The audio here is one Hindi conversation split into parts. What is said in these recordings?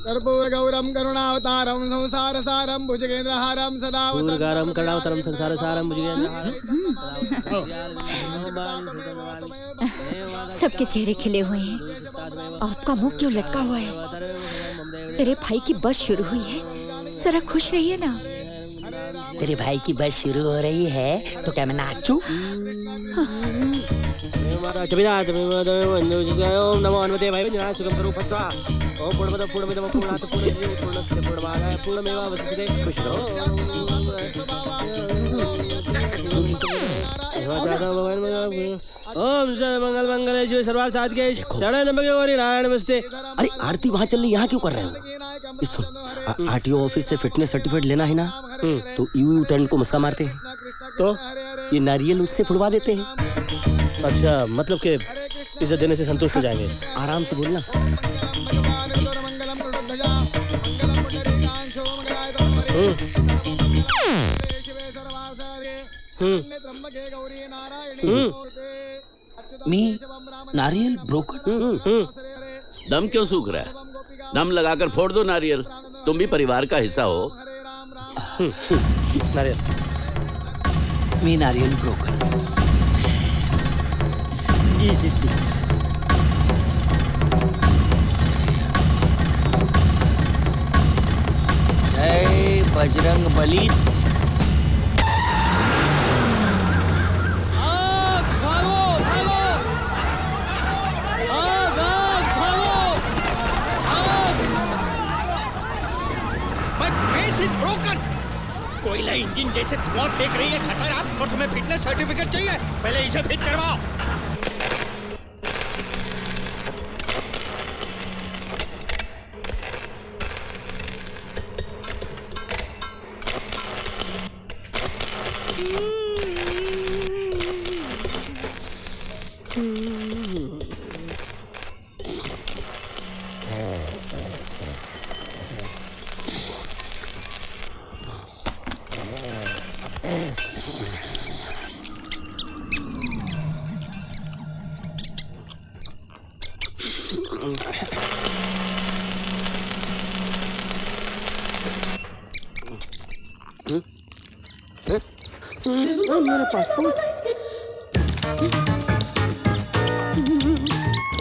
कर्पूर गौरम करुणावतारम संसार सारम भुजगेंद्रहारम सदा पूर्गारम करुणावतारम संसार सारम भुजगेंद्रहारम। सबके चेहरे खिले हुए हैं, आपका मुंह क्यों लटका हुआ है? मेरे भाई की बस शुरू हुई है, जरा खुश रहिए ना। तेरे भाई की बस शुरू हो रही है तो क्या मैं नाचूं? ओम नमो हनुमते भाई सुगम करो फत्वा ओम पूर्णमद पूर्णमिदम पूर्णात् पूर्णस्य पूर्णमादाय पूर्णमेवावशिष्यते खुश रहो। ओम सर्वमंगल मंगले शिव सर्वार्थ साधिके शरणे त्र्यंबके गौरी नारायण नमस्ते। अरे आरती वहाँ चल रही, यहाँ क्यों कर रहे हो? सुन, आरटीओ ऑफिस से फिटनेस सर्टिफिकेट लेना है ना, तो यू टर्न को मस्का मारते हैं तो ये नारियल उससे फुड़वा देते हैं। अच्छा, मतलब कि इज्जत देने से संतुष्ट हो जाएंगे। आराम से बोलना। मी नारियल ब्रोकन। दम क्यों सूख रहा है? दम लगाकर फोड़ दो नारियल, तुम भी परिवार का हिस्सा हो। नारियल मी नारियल ब्रोकन। जय बजरंग बली। कोयला इंजन जैसे धुआं फेंक रही है खतरा, और तुम्हें फिटनेस सर्टिफिकेट चाहिए? पहले इसे फिट करवाओ।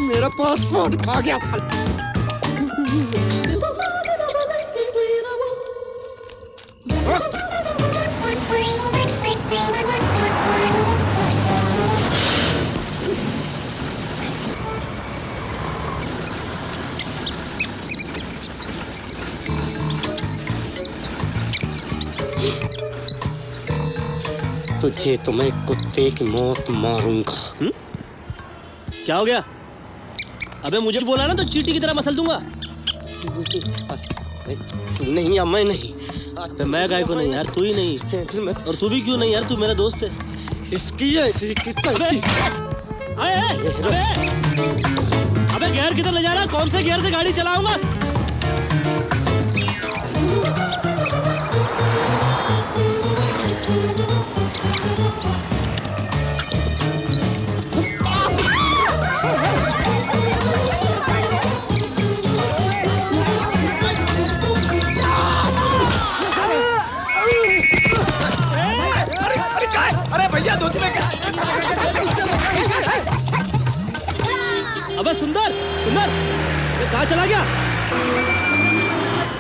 मेरा पासपोर्ट खा गया था। तुझे तो मैं कुत्ते की मौत मारूंगा। क्या हो गया? अबे मुझे बोला ना तो चींटी की तरह मसल दूंगा। तू नहीं या मैं नहीं। तो मैं गाय को नहीं यार, तू ही नहीं। और तू भी क्यों नहीं यार, तू मेरा दोस्त है। इसकी ऐसी कितनी अबे गियर किधर ले जा रहा? कौन से गियर से गाड़ी चलाऊंगा? अरे भैया दूध में क्या? अबे सुंदर सुंदर, ये कहाँ चला गया?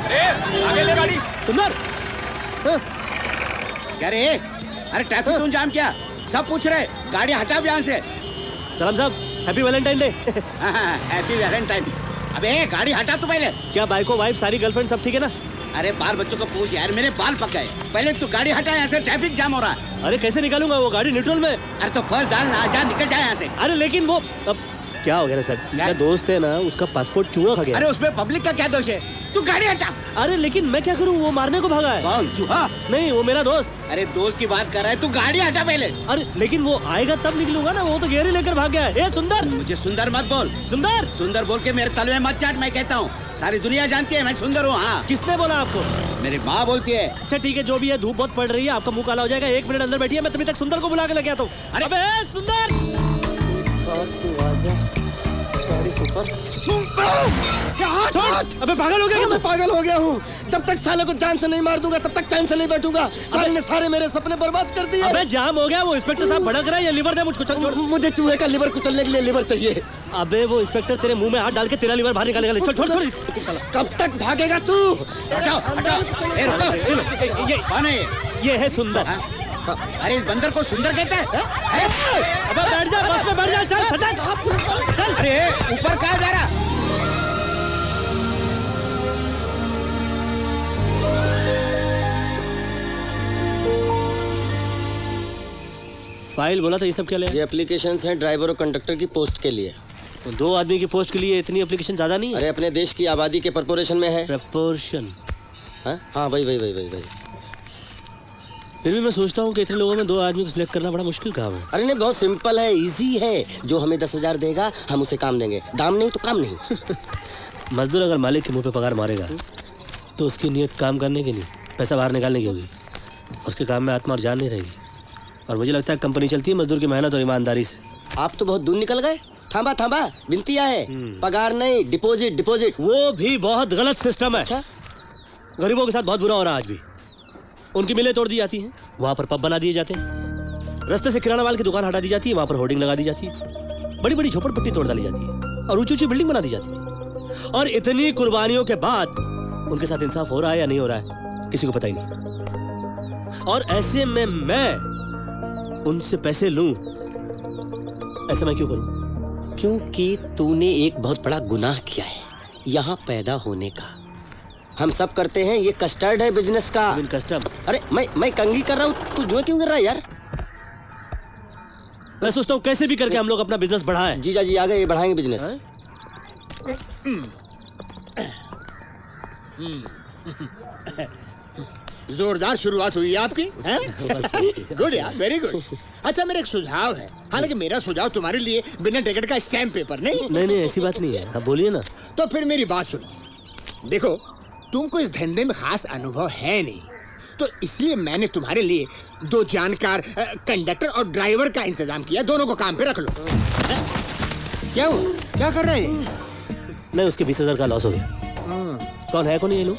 अरे आगे ले गाड़ी। सुंदर क्या रे? अरे ट्रैफिक क्यों जाम किया? सब पूछ रहे, गाड़ी हटा यहाँ से। सलाम साहब, happy Valentine day. Happy Valentine. अबे गाड़ी हटा तू पहले। क्या बाइको वाइफ सारी गर्लफ्रेंड सब ठीक है ना? अरे बाल बच्चों को पूछ यार, मेरे बाल पक गए। पहले तू गाड़ी हटा, यहाँ से ट्रैफिक जाम हो रहा है। अरे कैसे निकालूंगा, वो गाड़ी न्यूट्रल में। अरे तो फर्स्ट डाल ना, जा निकल जाए यहाँ से। अरे लेकिन वो अब क्या हो गया सर? मेरा दोस्त है ना, उसका पासपोर्ट चूहा खा गया। अरे उसमें पब्लिक का क्या दोष है? तू गाड़ी हटा। अरे लेकिन मैं क्या करूं, वो मारने को भागा है। कौन? चूहा? नहीं, वो मेरा दोस्त। अरे दोस्त की बात कर रहा है, तू गाड़ी हटा पहले। अरे लेकिन वो आएगा तब निकलूंगा ना, वो तो गियर ही लेकर भाग गया है। ए सुंदर, मुझे सुंदर मत बोल। सुंदर सुंदर बोल के मेरे तलवे मत चाट। मैं कहता हूँ सारी दुनिया जानती है मैं सुंदर हूँ। हाँ, किसने बोला आपको? मेरी माँ बोलती है। अच्छा ठीक है, जो भी है, धूप बहुत पड़ रही है, आपका मुंह काला हो जाएगा। 1 मिनट अंदर बैठिए, मैं तभी तक सुंदर को बुला के लेके आता हूँ। अरे सुंदर, यहाँ अबे पागल हो गया क्या? मैं पागल हो गया हूँ। जब तक साले को जान से नहीं मार दूंगा तब तक चैन से नहीं बैठूंगा। साले ने सारे मेरे सपने बर्बाद कर दिए। अबे जाम हो गया, वो इंस्पेक्टर साहब भड़क रहा है, ये लिवर दे मुझको, चल छोड़। मुझे चूहे का लिवर कुचलने के लिए लिवर चाहिए। अबे वो इंस्पेक्टर तेरे मुंह में हाथ डाल के तेरा लिवर बाहर निकालेगा, चल छोड़ छोड़। कब तक भागेगा तू? हटाओ हटाओ। ए रुको, ये कौन है ये है सुंदर। अरे इस बंदर को सुंदर कहते हैं? अबे बैठ जा, बस में बैठ जा, चल फटाक चल। अरे ऊपर कहाँ जा रहा? फाइल बोला था, ये सब क्या ले? ये एप्लीकेशंस हैं ड्राइवर और कंडक्टर की पोस्ट के लिए। 2 आदमी की पोस्ट के लिए इतनी एप्लीकेशन ज्यादा नहीं है? अरे अपने देश की आबादी के प्रपोर्शन में है। प्रपोर्शन? हाँ वही। फिर भी मैं सोचता हूँ कि इतने लोगों में 2 आदमी को सिलेक्ट करना बड़ा मुश्किल काम है। अरे नहीं, बहुत सिंपल है, इजी है। जो हमें 10,000 देगा हम उसे काम देंगे, दाम नहीं तो काम नहीं। मजदूर अगर मालिक के मुंह पे पगार मारेगा तो उसकी नीयत काम करने की नहीं, पैसा बाहर निकालने की होगी। उसके काम में आत्मा और जान नहीं रहेगी। और मुझे लगता है कंपनी चलती है मजदूर की मेहनत और ईमानदारी से। आप तो बहुत दूर निकल गए। थांबा बिनतिया है, पगार नहीं, डिपॉजिट। वो भी बहुत गलत सिस्टम है। अच्छा, गरीबों के साथ बहुत बुरा हो रहा है आज भी। उनकी मिलें तोड़ दी जाती हैं, वहाँ पर पब बना दिए जाते हैं। रास्ते से किराना माल की दुकान हटा दी जाती है, वहाँ पर होर्डिंग लगा दी जाती है। बड़ी बड़ी झोपड़पट्टी तोड़ डाली जाती है और ऊंची ऊंची बिल्डिंग बना दी जाती है। और इतनी कुर्बानियों के बाद उनके साथ इंसाफ हो रहा है या नहीं हो रहा है, किसी को पता ही नहीं। और ऐसे में मैं उनसे पैसे लूं, ऐसा मैं क्यों करूं? क्योंकि तूने एक बहुत बड़ा गुनाह किया है यहाँ पैदा होने का। हम सब करते हैं, ये कस्टर्ड है बिजनेस का। कस्टम? अरे मैं कंघी कर रहा हूँ, तू जुए क्यों कर रहा है यार? मैं सोचता हूँ कैसे भी करके हम लोग अपना बिजनेस बढ़ाएं। जीजा जी आ गए, बढ़ाएंगे बिजनेस। जोरदार शुरुआत हुई है आपकी, हैं? गुड यार, वेरी गुड। अच्छा, मेरा एक सुझाव है, हालांकि मेरा सुझाव तुम्हारे लिए बिना टिकट का स्टैम्प पेपर नहीं। नहीं ऐसी बात नहीं है, आप बोलिए ना। तो फिर मेरी बात सुनो। देखो, तुमको इस धंधे में खास अनुभव है नहीं, तो इसलिए मैंने तुम्हारे लिए 2 जानकार कंडक्टर और ड्राइवर का इंतजाम किया। दोनों को काम पे रख लो। क्या हो, क्या कर रहे हैं? नहीं, उसके 20,000 का लॉस हो गया। कौन है, कौन ये लोग?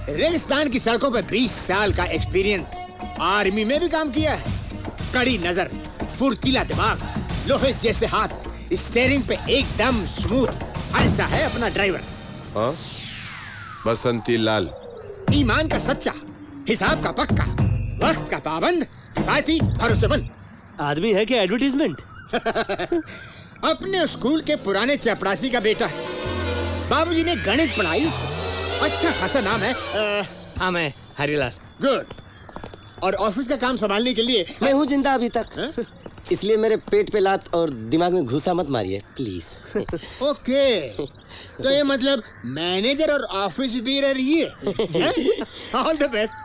रेगिस्तान की सड़कों पे 20 साल का एक्सपीरियंस, आर्मी में भी काम किया है, कड़ी नजर, फुर्तीला दिमाग, लोहे जैसे हाथ, स्टीयरिंग पे एकदम स्मूथ, ऐसा है अपना ड्राइवर। हाँ? बसंती लाल। ईमान का सच्चा, हिसाब का पक्का, वक्त का पाबंद, किफायती, भरोसेमंद। आदमी है क्या एडवर्टीजमेंट? अपने स्कूल के पुराने चपरासी का बेटा है। बाबूजी ने गणित पढ़ाई उसको, अच्छा खासा नाम है। हाँ, मैं हरीलाल। गुड। और ऑफिस का काम संभालने के लिए मैं हूँ जिंदा अभी तक, इसलिए मेरे पेट पे लात और दिमाग में घुसा मत मारिए प्लीज। ओके, तो ये मतलब मैनेजर और ऑफिस बीरर ये। All the best,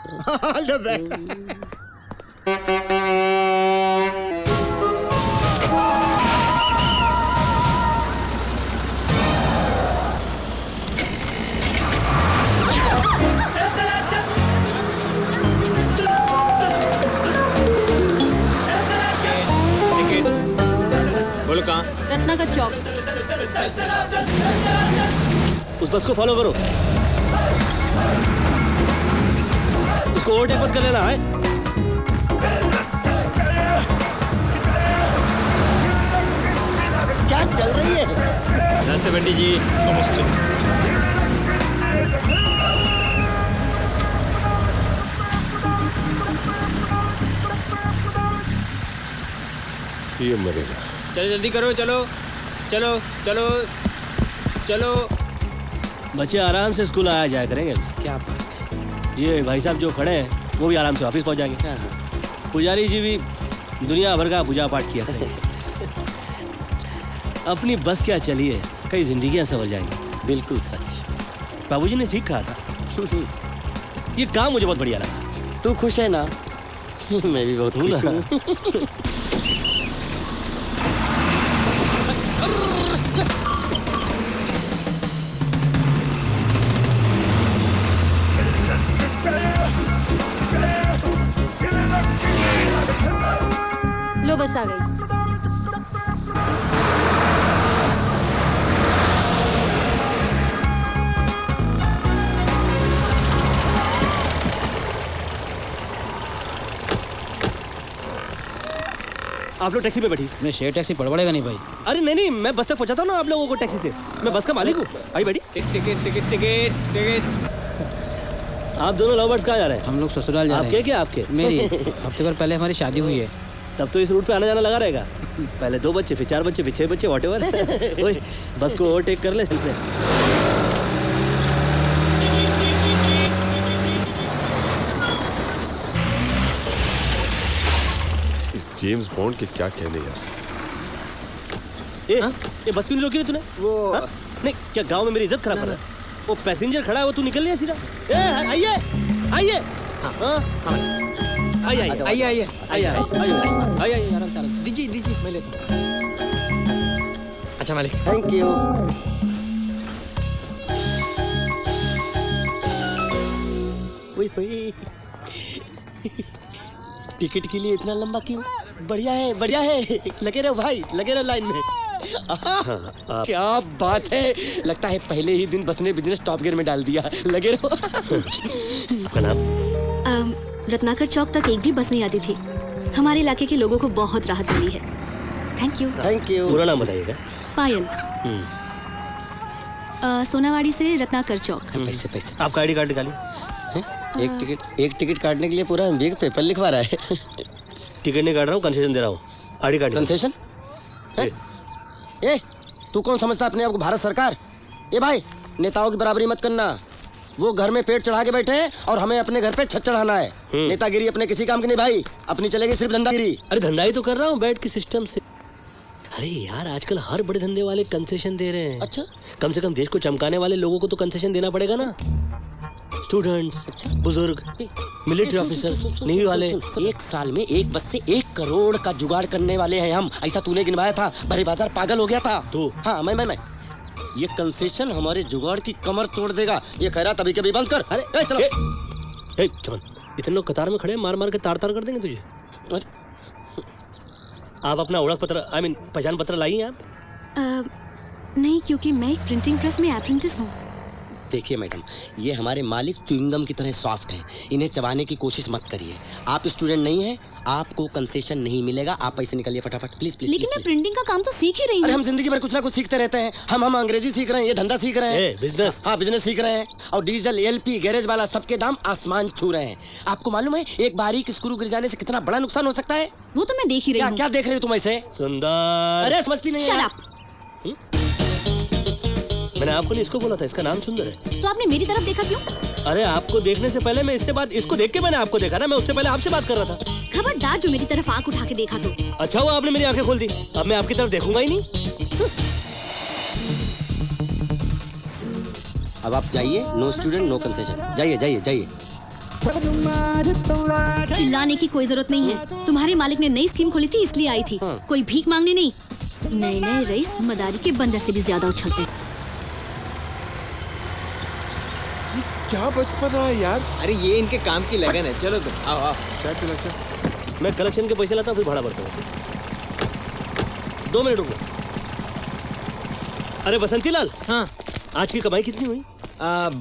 all the best. बोलो कहाँ? रत्ना का चौक। उस बस को फॉलो करो, उसको ओवरटेक मत कर लेना है। क्या चल रही है? नमस्ते पंडित जी। नमस्ते। ये मरेगा। चलो जल्दी करो, चलो चलो चलो चलो। बच्चे आराम से स्कूल आया जाया करेंगे। क्या बात है? ये भाई साहब जो खड़े हैं वो भी आराम से ऑफिस पहुंच जाएंगे। पुजारी जी भी दुनिया भर का पूजा पाठ किया करेंगे। अपनी बस क्या चलिए, कई जिंदगियां संवर जाएंगी। बिल्कुल सच। बाबूजी ने ठीक कहा था। ये काम मुझे बहुत बढ़िया लगा। तू खुश है ना? मैं भी बहुत खुश हूँ। लो बस आ गई। आप लोग टैक्सी में बैठी। मैं शेयर टैक्सी पड़ पड़ेगा नहीं भाई। अरे नहीं, मैं बस तक पहुंचाता हूँ ना आप लोगों को टैक्सी से। मैं बस का मालिक हूँ। आई बैठी। Ticket ticket ticket ticket. आप दोनों लवर्स कहाँ जा रहे हैं? हम लोग ससुराल जा रहे हैं। आपके क्या आपके? मेरी हफ्ते भर पहले हमारी शादी हुई है। तब तो इस रूट पे आना जाना लगा रहेगा। पहले 2 बच्चे, फिर 4 बच्चे, फिर 6 बच्चे, व्हाटएवर। ओए बस को ओवरटेक कर ले से। इस जेम्स बॉन्ड के क्या कहने यार। ये बस क्यों नहीं रोकी रे तूने? वो नहीं, क्या गांव में मेरी इज्जत खराब कर रहा है? वो पैसेंजर खड़ा है, वो तू निकल लिया सीधा। आइए आइए आइए आइए आइए आइए आराम से दीजिए मैं लेता हूँ। अच्छा मालिक। Thank you. टिकट के लिए इतना लंबा क्यों? बढ़िया है। लगे रहो भाई, लगे रहो लाइन में। क्या बात है, लगता है पहले ही दिन बस ने बिजनेस टॉप गियर में डाल दिया। लगे रहो। आपका नाम? रत्नाकर चौक तक एक भी बस नहीं आती थी। हमारे इलाके के लोगों को बहुत राहत मिली है। Thank you. पूरा नाम बताइएगा। पायल। सोनावाड़ी से रत्नाकर चौक। पैसे आपका आईडी कार्ड निकालिए। एक टिकट काटने के लिए पूरा बिग पेपर लिखवा रहा है। टिकट नहीं काट रहा हूँ, कंसेशन दे रहा हूँ। ID card concession? ए, तू कौन समझता अपने आप को भारत सरकार? ए भाई, नेताओं की बराबरी मत करना। वो घर में पेट चढ़ा के बैठे हैं और हमें अपने घर पे छत चढ़ाना है। नेतागिरी अपने किसी काम की नहीं भाई, अपनी चलेगी सिर्फ धंधागिरी। अरे धंधा ही तो कर रहा हूँ बैठ के सिस्टम से। अरे यार आजकल हर बड़े धंधे वाले कंसेशन दे रहे हैं। अच्छा, कम से कम देश को चमकाने वाले लोगों को तो कंसेशन देना पड़ेगा ना। स्टूडेंट्स, बुजुर्ग, मिलिट्री ऑफिसर्स, नेवी वाले। एक साल में एक बस से 1 करोड़ का जुगाड़ करने वाले हैं हम। ऐसा तूने गिनवाया था? भरे बाजार पागल हो गया था तू। हाँ मैं ये कंसेशन हमारे जुगाड़ की कमर तोड़ देगा। ये कह रहा तभी कभी बंद कर। अरे चलो। चमन, इतने लोग कतार में खड़े हैं, मार के तार कर देंगे तुझे। आप अपना ओळख पत्र, पहचान पत्र लाई हैं आप? नहीं, क्योंकि मैं एक प्रिंटिंग प्रेस में अप्रेंटिस हूँ। देखिए मैडम, ये हमारे मालिक च्युइंगम की तरह सॉफ्ट हैं। इन्हें चबाने की कोशिश मत करिए। आप स्टूडेंट नहीं हैं, आपको कंसेशन नहीं मिलेगा। आप पैसे निकालिए फटाफट, प्लीज। लेकिन मैं प्रिंटिंग का काम तो सीख ही रही हूँ। अरे हम जिंदगी भर कुछ ना कुछ सीखते रहते हैं। हम अंग्रेजी सीख रहे हैं, ये धंधा सीख रहे हैं। बिजनेस। हाँ, बिजनेस सीख रहे हैं। और डीजल, एलपी, गैरेज वाला सबके दाम आसमान छू रहे हैं। आपको मालूम है एक बारीक स्क्रू गिर जाने से कितना बड़ा नुकसान हो सकता है? वो तो मैं देख ही रही हूँ। क्या देख रहे हो तुम ऐसे? सुंदर। अरे समझती नहीं है। मैंने आपको नहीं इसको बोला था, इसका नाम सुंदर है। तो आपने मेरी तरफ देखा क्यों? अरे आपको देखने से पहले मैं इसको देख के मैंने आपको देखा ना। मैं उससे पहले आपसे बात कर रहा था। खबरदार जो मेरी तरफ आंख उठा के देखा तो। अच्छा हुआ आपने मेरी आंखें खोल दी। अब मैं आपकी तरफ देखूंगा ही नहीं। अब आप जाइए। No student no concession. जाइए। चिल्लाने की कोई जरूरत नहीं है। तुम्हारे मालिक ने नई स्कीम खोली थी इसलिए आई थी। कोई भीख मांगने नहीं। नए रईस मदारी के बंदर से भी ज्यादा उछलते। क्या बचपना है यार। अरे ये इनके काम की लगन है। चलो तुम आओ। क्या कलेक्शन? मैं कलेक्शन के पैसे लाता हूँ, फिर भाड़ा भरता हूँ। 2 मिनट रुको। अरे बसंती लाल। हाँ, आज की कमाई कितनी हुई?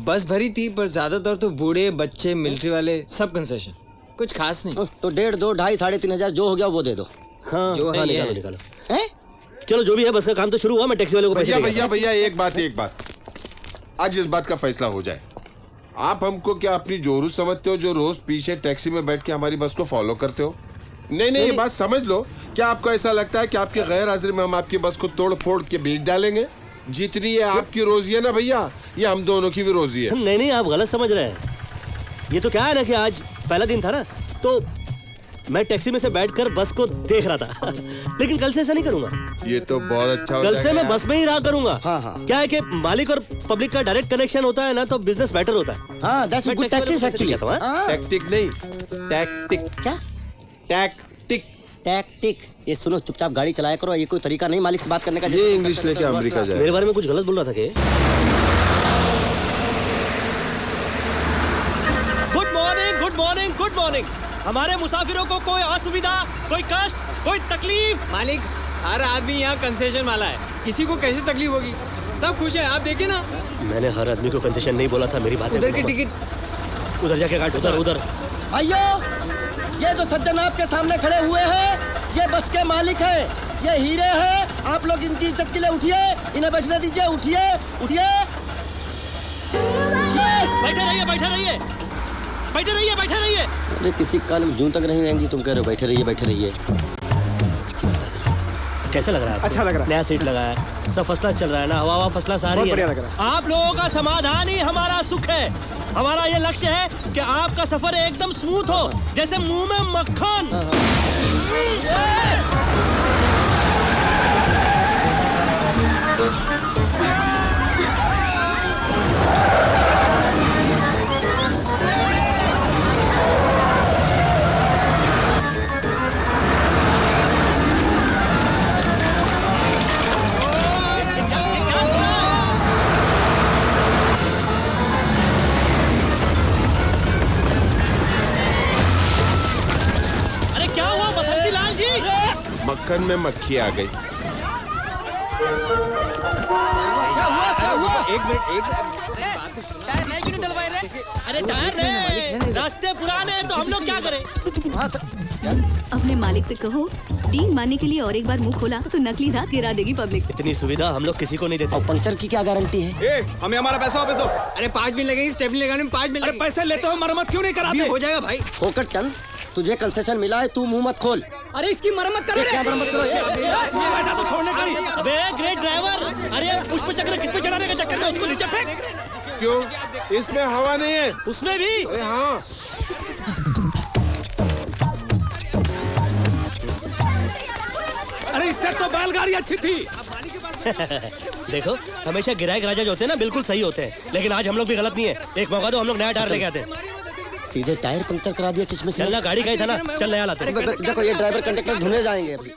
बस भरी थी, पर ज्यादातर तो बूढ़े, बच्चे, मिलिट्री वाले, सब कंसेशन। कुछ खास नहीं। तो 1.5, 2, 2.5, 3.5 जो हो गया वो दे दो। हाँ, जो है ये निकालो। चलो जो भी है, बस का काम तो शुरू हुआ। मैं टैक्सी वाले को पैसे भैया एक बात। आज इस बात का फैसला हो जाए। आप हमको क्या अपनी जोरू समझते हो जो रोज पीछे टैक्सी में बैठ के हमारी बस को फॉलो करते हो? नहीं, ये बात समझ लो। क्या आपको ऐसा लगता है कि आपके गैर हाजिरी में हम आपकी बस को तोड़ फोड़ के बेच डालेंगे? जितनी ये आपकी रोजी है ना भैया, ये हम दोनों की भी रोजी है। नहीं, आप गलत समझ रहे हैं। ये तो क्या है ना कि आज पहला दिन था ना, तो मैं टैक्सी में से बैठकर बस को देख रहा था। लेकिन कल से ऐसा नहीं करूंगा। ये तो बहुत अच्छा हो कल से मैं बस में ही रहा करूंगा। हाँ। क्या है कि मालिक और पब्लिक का डायरेक्ट कनेक्शन होता है ना, तो बिजनेस बेटर होता है। हाँ, that's good tactics actually. Tactic नहीं, टैक्टिक। क्या? टैक्टिक। ये सुनो, चुपचाप गाड़ी चलाया करो। ये कोई तरीका नहीं मालिक से बात करने का। ये इंग्लिश लेके अमेरिका जाए। मेरे बारे में कुछ गलत बोल रहा था क्या? Good morning. हमारे मुसाफिरों को कोई असुविधा, कोई कष्ट, कोई तकलीफ? मालिक, हर आदमी यहाँ कंसेशन वाला है। किसी को कैसे तकलीफ होगी? सब खुश है। आप देखिए ना। मैंने हर आदमी को कंसेशन नहीं बोला था। मेरी बात है। उधर की टिकट उधर जाके काट। उधर। भाइयों, ये जो सज्जन आपके सामने खड़े हुए हैं, ये बस के मालिक हैं, ये हीरे हैं। आप लोग इनकी इज्जत के लिए उठिए, इन्हें बैठने दीजिए। उठिए उठिए बैठे रहिए, बैठे रहिए, बैठे रहिए, बैठे रहिए। अरे किसी कान में जूं तक नहीं रहेंगी, तुम कह रहे हो बैठे रहिए बैठे रहिए। कैसा लग रहा है? अच्छा लग रहा है। नया सीट लगा है, सब फर्स्ट क्लास चल रहा है ना, हवा फर्स्ट क्लास आ रही है। बढ़िया लग रहा आप लोगों का समाधान ही हमारा सुख है। हमारा ये लक्ष्य है कि आपका सफर एकदम स्मूथ हो, जैसे मुंह में मक्खन। अरे क्या हुआ बसंती लाल जी? मक्खन में मक्खी आ गई। एक मिनट अरे टायर नहीं, रास्ते पुराने हैं तो हम लोग क्या करें? अपने मालिक से कहो टीम मारने के लिए और एक बार मुंह खोला तो नकली दांत गिरा देगी पब्लिक। इतनी सुविधा हम लोग किसी को नहीं देते। और पंक्चर की क्या गारंटी है? हमें हमारा पैसा वापस दो। अरे 5 मिनट लगेंगे स्टेपनी लगाने में, 5 मिनट। अरे पैसे लेते हो, मरम्मत क्यों नहीं कराते? हो जाएगा भाई। फोकट चंद, तुझे कंसेशन मिला है, तू मुंह मत खोल। अरे इसकी मरम्मत करो रे। क्या मरम्मत करो? पैसा तो छोड़ने का नहीं। अबे ग्रेट ड्राइवर, अरे पुष्प चक्र किस पे चढ़ाने के चक्कर में उसको नीचे फेंक। क्यों? इसमें हवा नहीं है। उसमें भी। अरे हाँ, अरे इससे तो बैलगाड़ी अच्छी थी। देखो हमेशा गिराए राजा जो होते हैं ना बिल्कुल सही होते हैं, लेकिन आज हम लोग भी गलत नहीं है। एक मौका दो, हम लोग नया टायर लेके आते हैं। सीधे टायर पंक्चर करा दिया चश्मे से। चलना गाड़ी का ही था ना, चल नया लाते हैं। देखो ये ड्राइवर कंडक्टर धुने जाएंगे अभी।